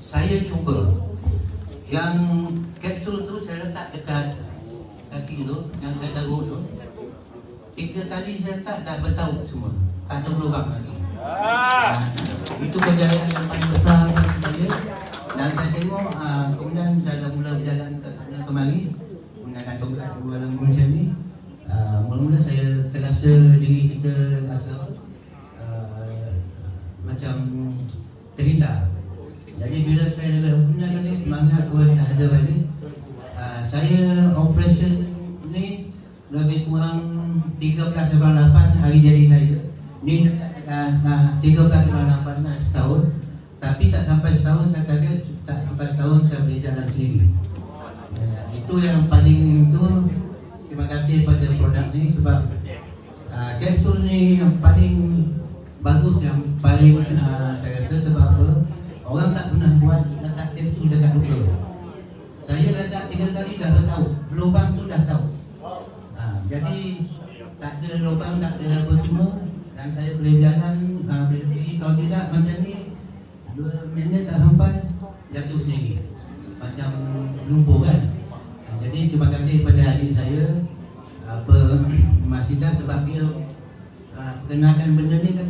saya cuba yang kapsul tu saya letak dekat kaki tu, yang saya taruh tu. 3 kali saya letak dah bertaut semua, tak ada lubang lagi. Itu kejayaan yang paling besar bagi saya. Dan saya tengok kemudian saya dah mula berjalan ke sana kemari menggunakan tongkat dua lembu macam ni. Mula-mula saya terasa diri kita rasa macam terhindar. Jadi bila saya dah gunakan ni, semangat pun dah ada balik. Saya operation ni lebih kurang 13/8 hari jadi saya. Ni dekat 13/8 dah setahun. Tapi tak sampai setahun saya kaget, tak sampai setahun saya boleh jalan sendiri. Itu yang paling tu. Terima kasih pada produk ni sebab kapsul ni yang paling bagus, yang paling saya rasa. Sebab apa? Orang tak pernah buat letak kapsul dekat luka. Saya letak 3 kali dah tahu, lubang tu dah tahu. Jadi tak ada lubang, tak ada apa semua. Dan saya boleh jalan, boleh pergi. Kalau tidak macam ni 2 minit tak sampai jatuh sendiri, macam lumpuh kan. Jadi terima kasih kepada adik saya Mas Ida sebab dia perkenalkan benda ni kan.